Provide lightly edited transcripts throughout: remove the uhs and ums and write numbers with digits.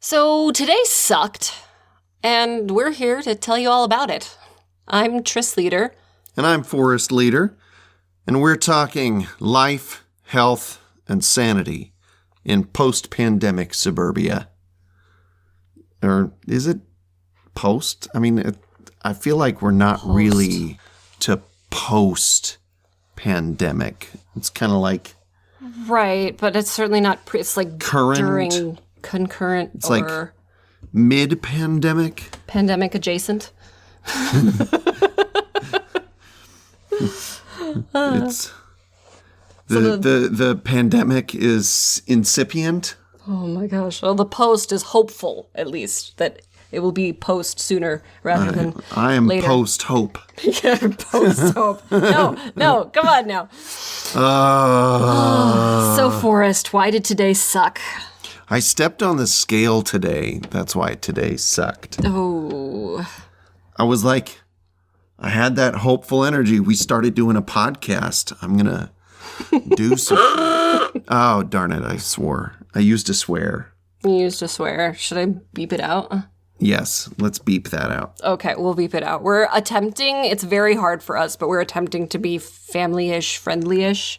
So today sucked, and we're here to tell you all about it. I'm Tris Leder. And I'm Forrest Leder. And we're talking life, health, and sanity in post-pandemic suburbia. Or is it post? I mean, I feel like we're not really to post-pandemic. It's kind of like... Right, but it's certainly not... it's like current, during concurrent it's or... like mid-pandemic? Pandemic adjacent. It's... The pandemic is incipient. Oh my gosh. Well, the post is hopeful, at least, that it will be post sooner rather than I am later. post-hope. Yeah, post-hope. No, come on now. So, Forrest, why did today suck? I stepped on the scale today. That's why today sucked. Oh. I was like, I had that hopeful energy. We started doing a podcast. I'm going to do some... Oh, darn it. I swore. I used to swear. You used to swear. Should I beep it out? Yes, let's beep that out. Okay, we'll beep it out. We're attempting, it's very hard for us, but we're attempting to be family-ish, friendly-ish.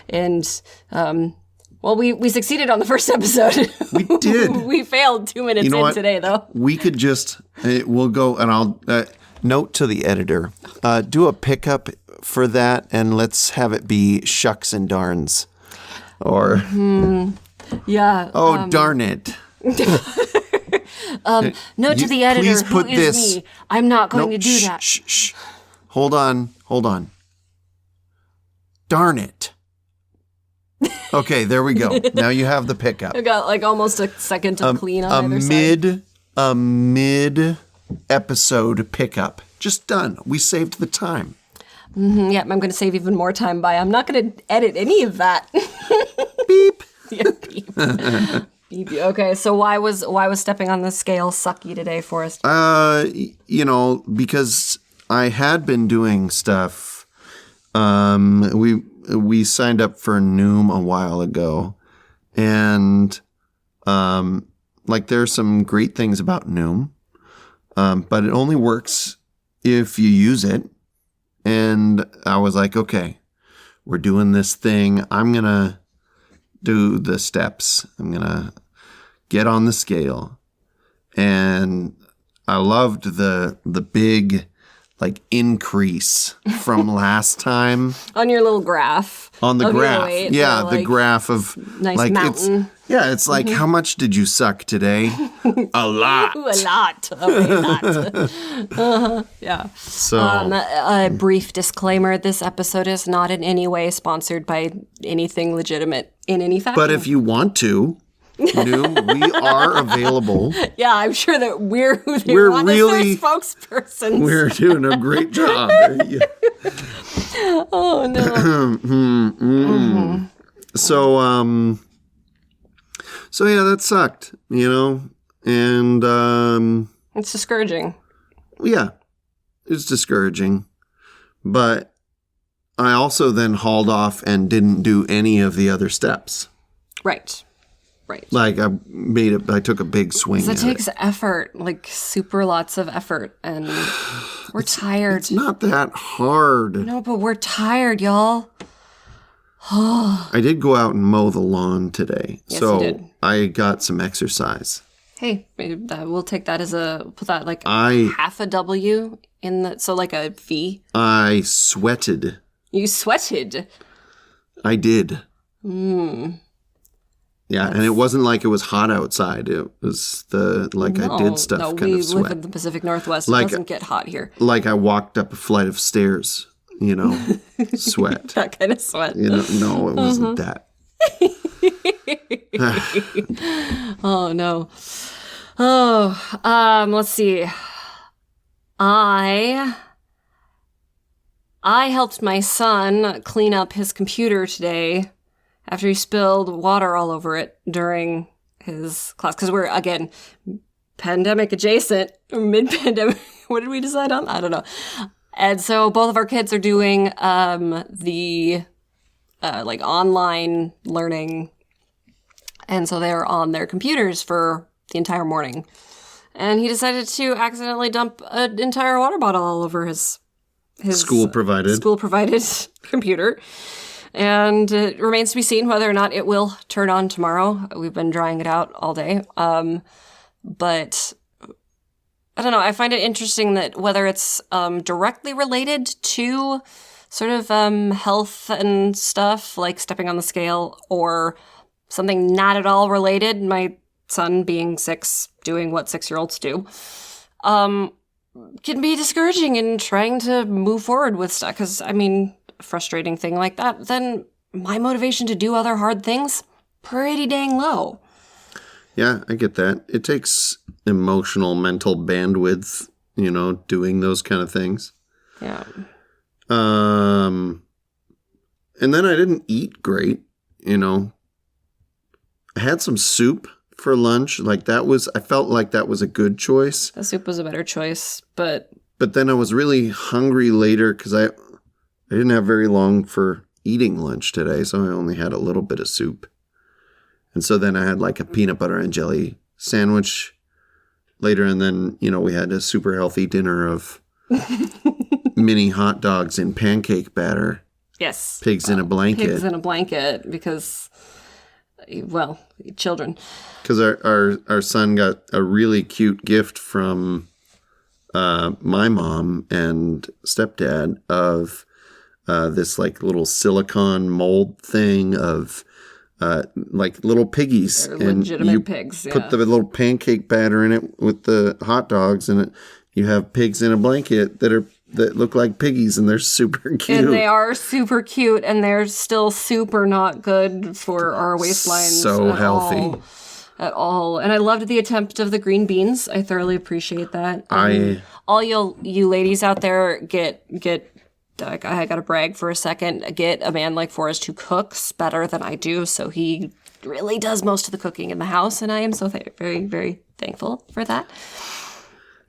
And, well, we succeeded on the first episode. We did. We failed 2 minutes in today, though. We could just, we'll go, and I'll, note to the editor, do a pickup for that, and let's have it be shucks and darns. Or, yeah. Oh, darn it. Note to the editor, please put who is me. I'm not going to do that. Shh. Hold on. Darn it. Okay, there we go. Now you have the pickup. I got like almost a second to clean on either side. A mid-episode pickup. Just done. We saved the time. Yeah, I'm going to save even more time by I'm not going to edit any of that. Beep. Yeah, beep. Beep. Okay, so why was stepping on the scale sucky today, Forrest? Because I had been doing stuff. We signed up for Noom a while ago, and there's some great things about Noom, but it only works if you use it. And I was like, okay, we're doing this thing. I'm going to do the steps. I'm going to get on the scale. And I loved the big increase from last time. On your little graph. On the graph. Weight, yeah, the graph of nice mountain. It's like, how much did you suck today? A lot. Ooh, a lot. A lot. Yeah. So, a brief disclaimer, this episode is not in any way sponsored by anything legitimate in any fashion. But if you want to, we are available. Yeah, I'm sure that we're who they want as their spokespersons. We're doing a great job. Oh, no. So yeah, that sucked, and it's discouraging. Yeah, it's discouraging. But I also then hauled off and didn't do any of the other steps. Right. Like I took a big swing. It takes effort, super lots of effort, and we're tired. It's not that hard. No, but we're tired, y'all. I did go out and mow the lawn today. Yes, so you did. I got some exercise. Hey, we'll take that as half a W so a V. I sweated. You sweated? I did. Yeah, and it wasn't like it was hot outside. It was I did stuff kind of sweat. No, we live in the Pacific Northwest. It doesn't get hot here. Like I walked up a flight of stairs, sweat. That kind of sweat. No, it wasn't that. Oh, no. Oh, let's see. I helped my son clean up his computer today after he spilled water all over it during his class. Because we're, again, pandemic adjacent, mid-pandemic. What did we decide on? I don't know. And so both of our kids are doing the online learning. And so they're on their computers for the entire morning. And he decided to accidentally dump an entire water bottle all over his school-provided computer. And it remains to be seen whether or not it will turn on tomorrow. We've been drying it out all day. But I don't know. I find it interesting that whether it's directly related to sort of health and stuff, like stepping on the scale, or something not at all related, my son being 6, doing what 6-year-olds do, can be discouraging in trying to move forward with stuff. Because, I mean, a frustrating thing like that, then my motivation to do other hard things, pretty dang low. Yeah, I get that. It takes emotional, mental bandwidth, doing those kind of things. Yeah. And then I didn't eat great, I had some soup for lunch. I felt like that was a good choice. The soup was a better choice, but then I was really hungry later because I didn't have very long for eating lunch today, so I only had a little bit of soup. And so then I had like a peanut butter and jelly sandwich later, and then, we had a super healthy dinner of mini hot dogs in pancake batter. Yes. Pigs in a blanket. Pigs in a blanket because, well, children. Because our son got a really cute gift from my mom and stepdad of this like little silicone mold thing of like little piggies. They're and legitimate pigs. Put the little pancake batter in it with the hot dogs, and you have pigs in a blanket that look like piggies, and they're super cute. And they are super cute, and they're still super not good for our waistlines. So healthy. At all. And I loved the attempt of the green beans. I thoroughly appreciate that. All you ladies out there get I got to brag for a second. Get a man like Forrest who cooks better than I do, so he really does most of the cooking in the house, and I am so very, very thankful for that.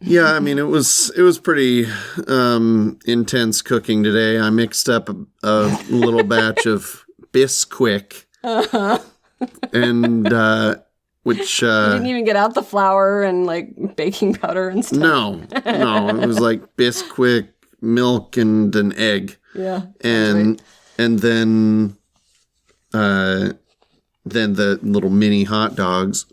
Yeah, I mean, it was pretty intense cooking today. I mixed up a little batch of Bisquick, and which you didn't even get out the flour and like baking powder and stuff. No, it was like Bisquick, milk, and an egg. Yeah, and then the little mini hot dogs.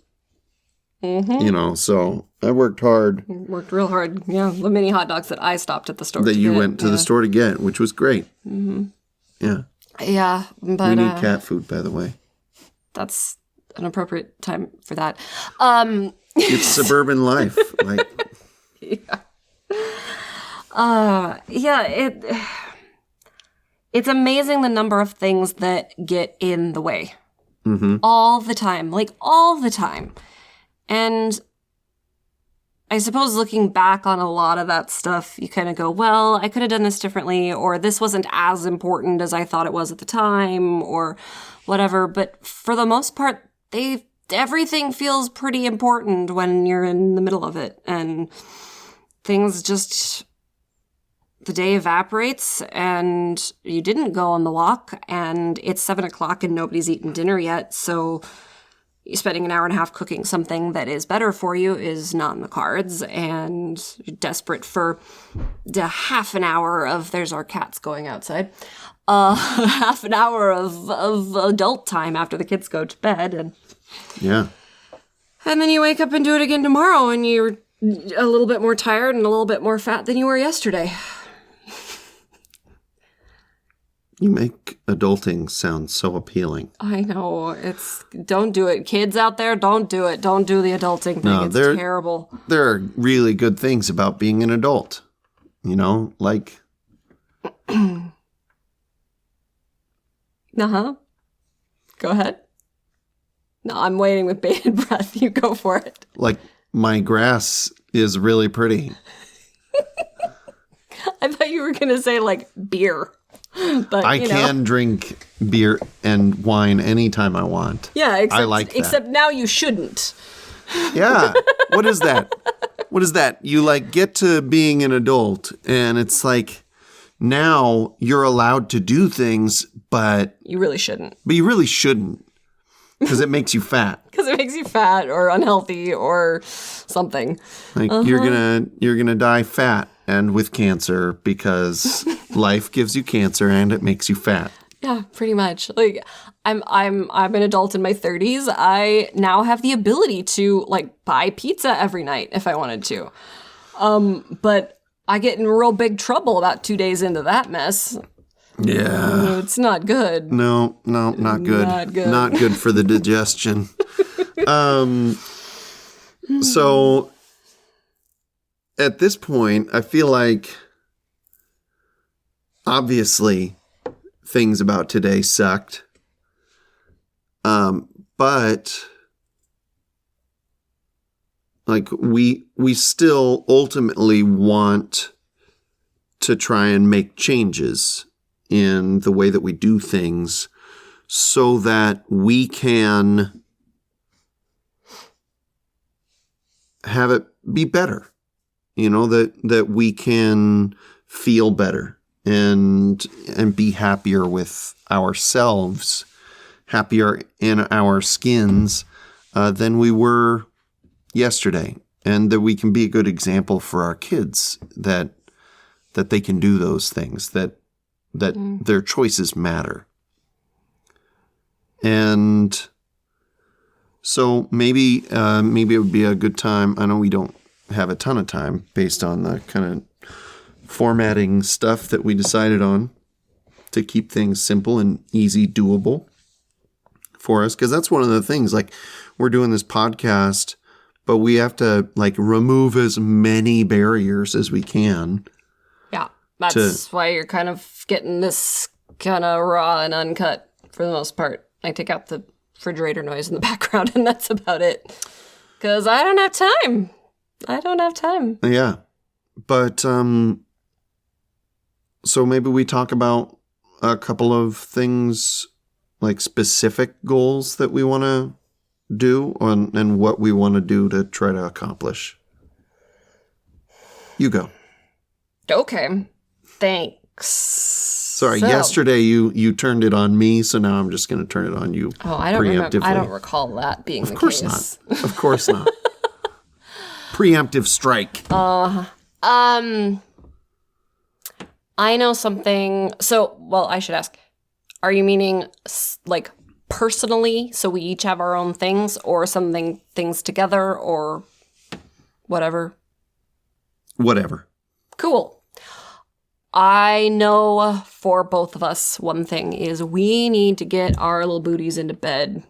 Mm-hmm. So I worked hard. Worked real hard. Yeah, the mini hot dogs that I stopped at the store. That you went to the store to get, which was great. Mm-hmm. Yeah. Yeah, but we need cat food, by the way. That's an appropriate time for that. It's suburban life. It's amazing the number of things that get in the way. Mm-hmm. All the time. And I suppose looking back on a lot of that stuff, you kind of go, well, I could have done this differently, or this wasn't as important as I thought it was at the time, or whatever. But for the most part, everything feels pretty important when you're in the middle of it. And things just, the day evaporates and you didn't go on the walk and it's 7:00 and nobody's eaten dinner yet. So spending an hour and a half cooking something that is better for you is not in the cards, and you're desperate for the half an hour of, there's our cats going outside, half an hour of adult time after the kids go to bed. And then you wake up and do it again tomorrow, and you're a little bit more tired and a little bit more fat than you were yesterday. You make adulting sound so appealing. I know. Don't do it. Kids out there, don't do it. Don't do the adulting thing. No, it's terrible. There are really good things about being an adult. Like... Uh-huh. Go ahead. No, I'm waiting with bated breath. You go for it. Like, my grass is really pretty. I thought you were going to say, like, beer. But I can drink beer and wine anytime I want. Yeah, I like that. Except now you shouldn't. Yeah. What is that? You get to being an adult, and it's like, now you're allowed to do things, but you really shouldn't. Because it makes you fat. Because it makes you fat or unhealthy or something. Like you're gonna die fat and with cancer because life gives you cancer and it makes you fat. Yeah, pretty much. Like I'm an adult in my 30s. I now have the ability to like buy pizza every night if I wanted to. But I get in real big trouble about 2 days into that mess. Yeah. It's not good. No, not good. Not good. Not good for the digestion. So at this point, I feel like obviously things about today sucked. But like we still ultimately want to try and make changes in the way that we do things so that we can have it be better, that we can feel better and be happier with ourselves, happier in our skins than we were yesterday, and that we can be a good example for our kids that they can do those things, that their choices matter. And so maybe it would be a good time. I know we don't have a ton of time based on the kind of formatting stuff that we decided on to keep things simple and easy doable for us. Because that's one of the things, like we're doing this podcast, but we have to like remove as many barriers as we can. Yeah, that's why you're kind of getting this kind of raw and uncut for the most part. I take out the refrigerator noise in the background, and that's about it. Because I don't have time. Yeah. But, so maybe we talk about a couple of things, like specific goals that we want to do and what we want to do to try to accomplish. You go. Okay. Thanks. Sorry, yesterday you turned it on me, so now I'm just going to turn it on you. Oh, I don't remember. I don't recall that being the case. Of course not. Of course not. Preemptive strike. I know something. So, well, I should ask. Are you meaning like personally, so we each have our own things, or things together, or whatever? Whatever. Cool. I know for both of us, one thing is we need to get our little booties into bed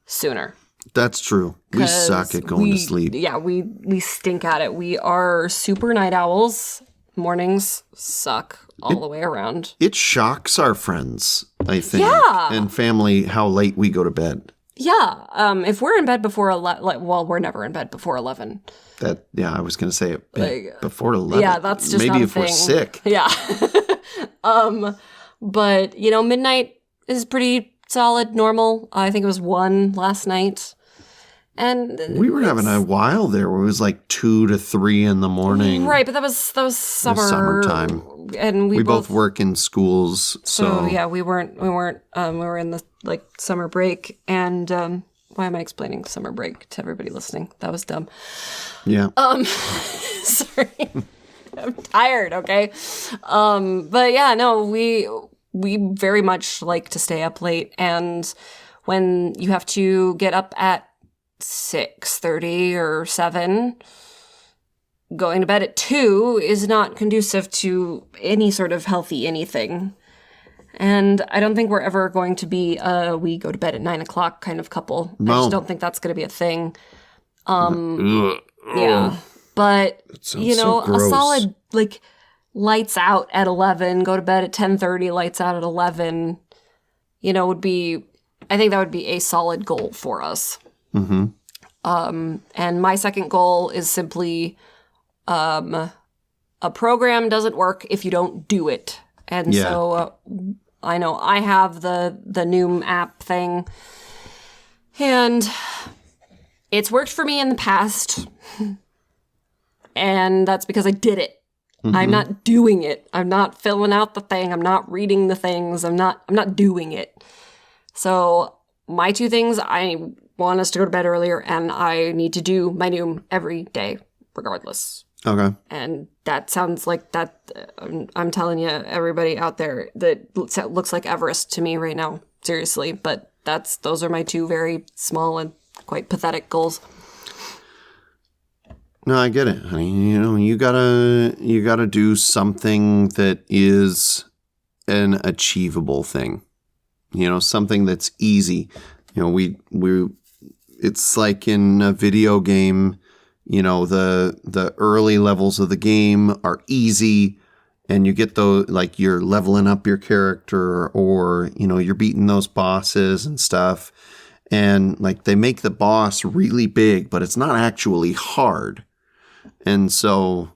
sooner. That's true. We suck at going to sleep. Yeah, we stink at it. We are super night owls. Mornings suck all the way around. It shocks our friends, I think, yeah, and family how late we go to bed. Yeah, if we're in bed before 11, we're never in bed before 11. I was going to say it before 11. Yeah, that's just maybe not if a we're thing. sick. Yeah. But midnight is pretty solid, normal. I think it was 1 last night. And we were having a while there where it was like 2 to 3 in the morning. Right, but that was summertime. And we both work in schools. So yeah, we were in the like summer break. And why am I explaining summer break to everybody listening? That was dumb. Yeah. Sorry. I'm tired, okay? But yeah, no, we very much like to stay up late, and when you have to get up at 6:30 or 7, going to bed at 2 is not conducive to any sort of healthy anything. And I don't think we're ever going to be we go to bed at 9 o'clock kind of couple. No. I just don't think that's going to be a thing. Yeah. But, a solid, like, lights out at 11, go to bed at 10:30, lights out at 11, would be, I think that would be a solid goal for us. Mm-hmm. And my second goal is simply, a program doesn't work if you don't do it. And so I know I have the Noom app thing, and it's worked for me in the past. And that's because I did it. Mm-hmm. I'm not doing it. I'm not filling out the thing. I'm not reading the things. I'm not doing it. So my two things, I want us to go to bed earlier, and I need to do my Noom every day, regardless. Okay. And that sounds like that. I'm telling you, everybody out there, that looks like Everest to me right now. Seriously, but those are my two very small and quite pathetic goals. No, I get it, honey. You know, you gotta do something that is an achievable thing. You know, something that's easy. You know, it's like in a video game, you know, the early levels of the game are easy, and you get those, like, you're leveling up your character, or, you know, you're beating those bosses and stuff. And like, they make the boss really big, but it's not actually hard. And so,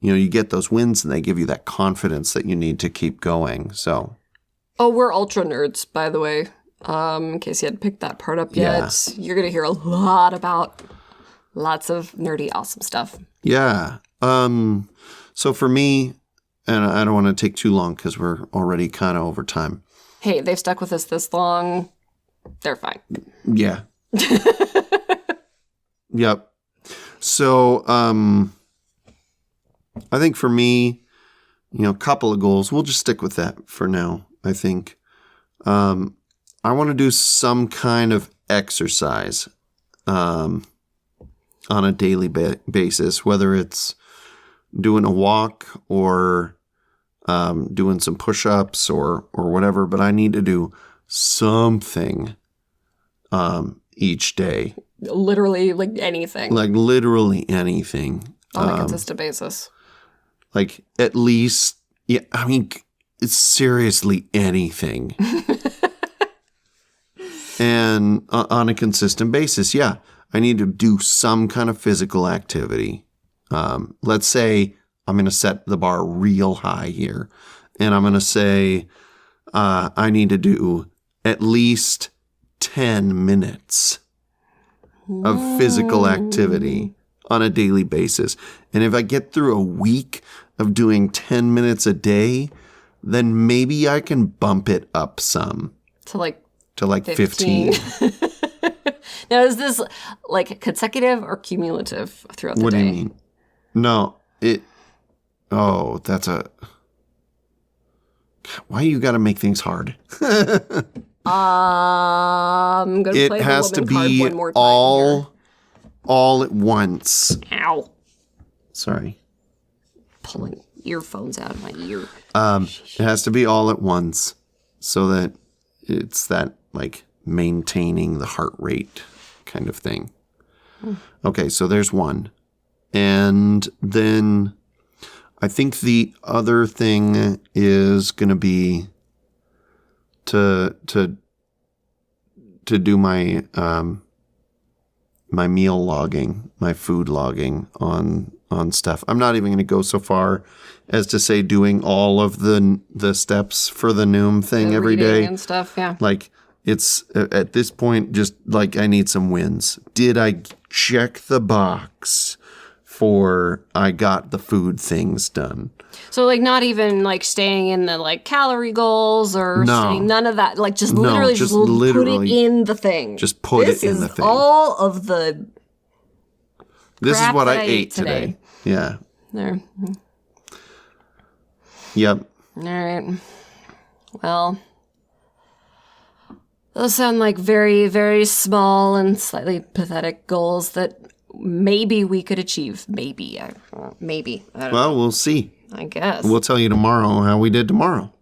you know, you get those wins, and they give you that confidence that you need to keep going. So, oh, we're ultra nerds, by the way. In case you hadn't picked that part up yet, You're gonna hear a lot about lots of nerdy, awesome stuff. Yeah. So for me, and I don't want to take too long because we're already kind of over time. Hey, they've stuck with us this long. They're fine. Yeah. Yep. So, I think for me, you know, a couple of goals. We'll just stick with that for now, I think. I want to do some kind of exercise on a daily basis, whether it's doing a walk or doing some push-ups or whatever, but I need to do something each day. Literally, like anything. Like literally anything. On a consistent basis. Like at least, yeah, I mean, it's seriously anything. And on a consistent basis, yeah, I need to do some kind of physical activity. Let's say I'm going to set the bar real high here, and I'm going to say I need to do at least 10 minutes of physical activity on a daily basis. And if I get through a week of doing 10 minutes a day, then maybe I can bump it up some. To like 15. Now, is this like consecutive or cumulative throughout the day? What do you mean? No, why you got to make things hard? I'm going to play the woman card one more time all at once. Ow. Sorry. Pulling earphones out of my ear. It has to be all at once so that it's that, like, maintaining the heart rate kind of thing. Okay, so there's one. And then I think the other thing is going to be to do my my meal logging, my food logging on stuff. I'm not even going to go so far as to say doing all of the steps for the Noom thing every day and stuff. Yeah, like it's at this point just like I need some wins. Did I check the box for I got the food things done? So like not even like staying in the like calorie goals or none of that. Like just literally put it in the thing. Just put it in the thing. All of the. This is what I ate today. Yeah. There. Yep. All right. Well, those sound like very, very small and slightly pathetic goals that maybe we could achieve. Maybe. I don't know. Well, we'll see. I guess. We'll tell you tomorrow how we did tomorrow.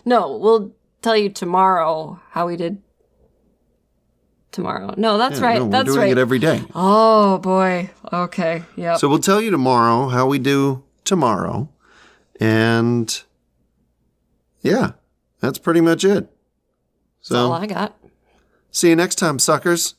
No, we'll tell you tomorrow how we did tomorrow. No, that's right. No, that's we're doing it every day. Oh, boy. Okay. Yep. So we'll tell you tomorrow how we do tomorrow. And yeah, that's pretty much it. So that's all I got. See you next time, suckers.